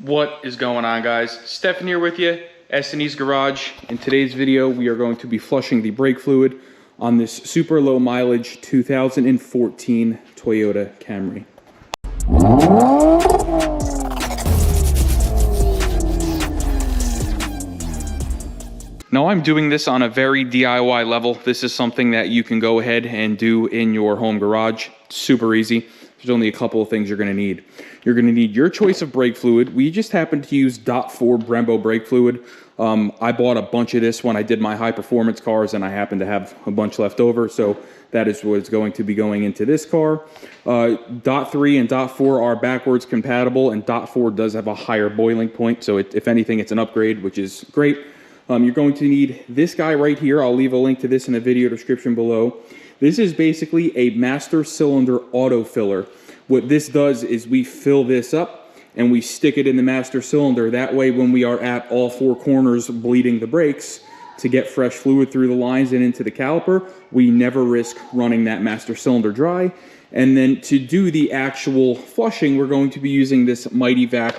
What is going on, guys? Stefan here with you, S&E's Garage. In today's video, we are going to be flushing the brake fluid on this super low mileage 2014 Toyota Camry. Now, I'm doing this on a very DIY level. This is something that you can go ahead and do in your home garage. It's super easy. There's only a couple of things you're going to need. You're going to need your choice of brake fluid. We just happen to use .4 Brembo brake fluid. I bought a bunch of this when I did my high performance cars, and I happen to have a bunch left over, so that is what's going to be going into this car. .3 and .4 are backwards compatible, and .4 does have a higher boiling point, so if anything, it's an upgrade, which is great. You're going to need this guy right here. I'll leave a link to this in the video description below. This is basically a master cylinder auto filler. What this does is we fill this up and we stick it in the master cylinder. That way, when we are at all four corners bleeding the brakes to get fresh fluid through the lines and into the caliper, we never risk running that master cylinder dry. And then to do the actual flushing, we're going to be using this Mighty Vac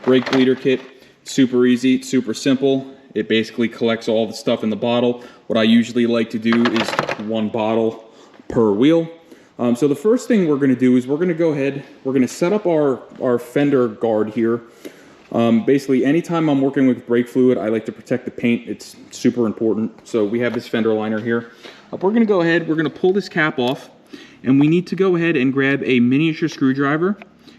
brake bleeder kit. Super easy, super simple. It basically collects all the stuff in the bottle. What I usually like to do is one bottle per wheel. So the first thing we're going to do is we're going to go ahead, we're going to set up our fender guard here. Basically, anytime I'm working with brake fluid, I like to protect the paint. It's super important. So we have this fender liner here. We're going to go ahead, we're going to pull this cap off, and we need to go ahead and grab a miniature screwdriver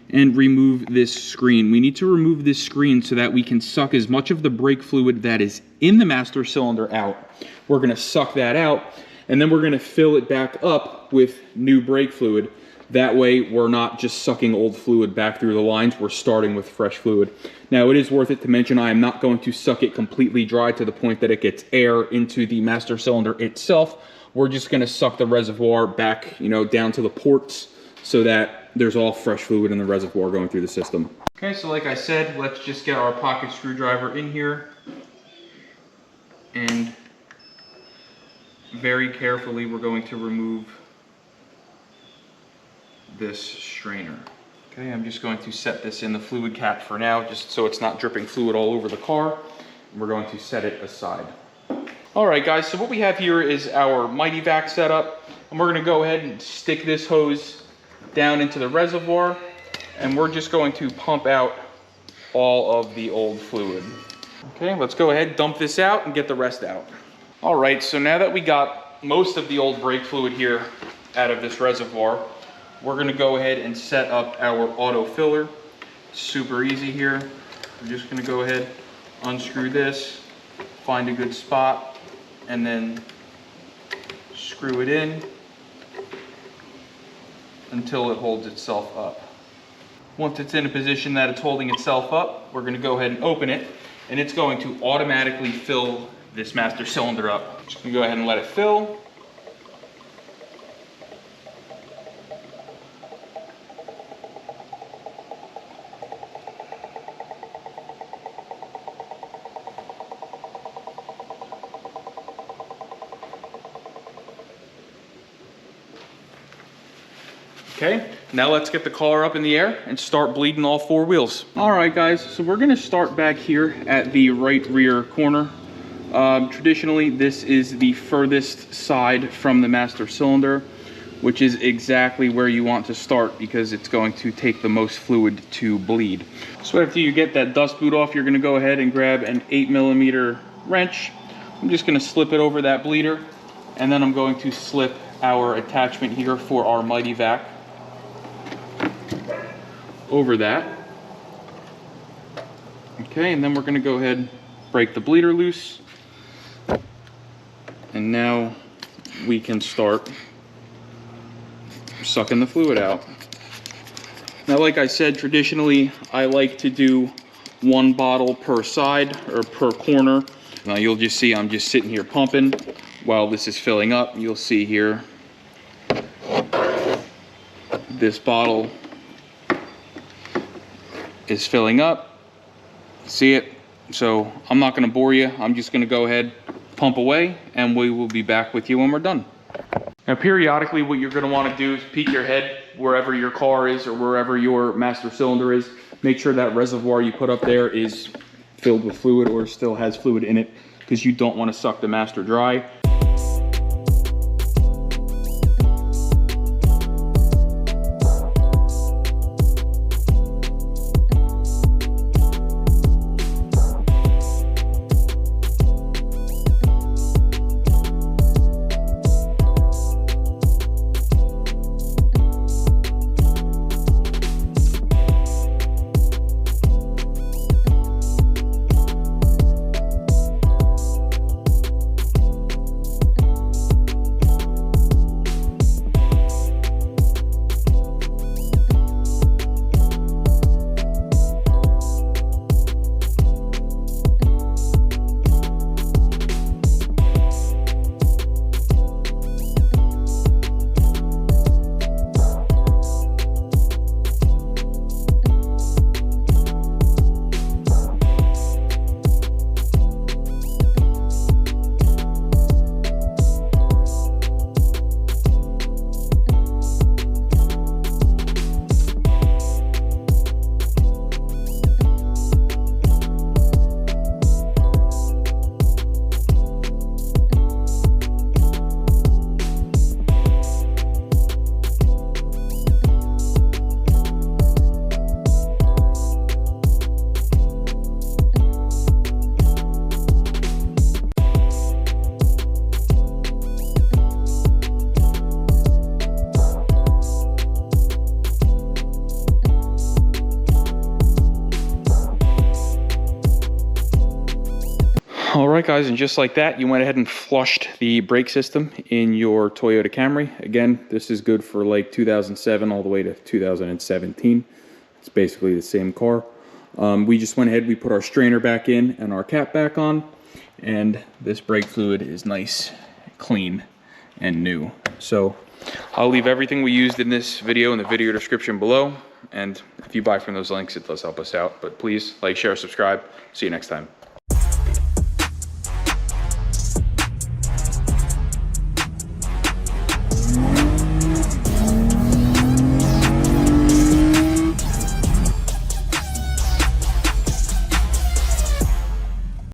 and remove this screen. We need to remove this screen so that we can suck as much of the brake fluid that is in the master cylinder out. We're going to suck that out, and then we're going to fill it back up with new brake fluid. That way we're not just sucking old fluid back through the lines, we're starting with fresh fluid. Now, it is worth it to mention I am not going to suck it completely dry to the point that it gets air into the master cylinder itself. We're just going to suck the reservoir back, down to the ports so that there's all fresh fluid in the reservoir going through the system. Okay, so like I said, let's just get our pocket screwdriver in here and very carefully we're going to remove this strainer. Okay, I'm just going to set this in the fluid cap for now, just so it's not dripping fluid all over the car. And we're going to set it aside. All right, guys, so what we have here is our Mighty Vac setup, and we're gonna go ahead and stick this hose down into the reservoir, and we're just going to pump out all of the old fluid. Okay, let's go ahead, dump this out, and get the rest out. All right, so now that we got most of the old brake fluid here out of this reservoir, we're gonna go ahead and set up our auto filler. Super easy here. We're just gonna go ahead, unscrew this, find a good spot, and then screw it in until it holds itself up. Once it's in a position that it's holding itself up, we're going to go ahead and open it, and it's going to automatically fill this master cylinder up. Just going to go ahead and let it fill. Okay, now let's get the car up in the air and start bleeding all four wheels. All right, guys, so we're gonna start back here at the right rear corner. Traditionally, this is the furthest side from the master cylinder, which is exactly where you want to start because it's going to take the most fluid to bleed. So after you get that dust boot off, you're gonna go ahead and grab an 8mm wrench. I'm just gonna slip it over that bleeder, and then I'm going to slip our attachment here for our Mighty Vac over that. Okay, and then we're going to go ahead and break the bleeder loose, and now we can start sucking the fluid out. Now, like I said, traditionally I like to do one bottle per side or per corner. Now you'll just see I'm just sitting here pumping while this is filling up. You'll see here this bottle is filling up. See it? So I'm not going to bore you. I'm just going to go ahead, pump away, and we will be back with you when we're done. Now, periodically, what you're going to want to do is peek your head wherever your car is or wherever your master cylinder is. Make sure that reservoir you put up there is filled with fluid or still has fluid in it, because you don't want to suck the master dry. All right, guys, and just like that, you went ahead and flushed the brake system in your Toyota Camry. Again, this is good for like 2007 all the way to 2017. It's basically the same car. We just went ahead, we put our strainer back in and our cap back on, and this brake fluid is nice, clean, and new. So I'll leave everything we used in this video in the video description below, and if you buy from those links, it does help us out. But please like, share, subscribe. See you next time.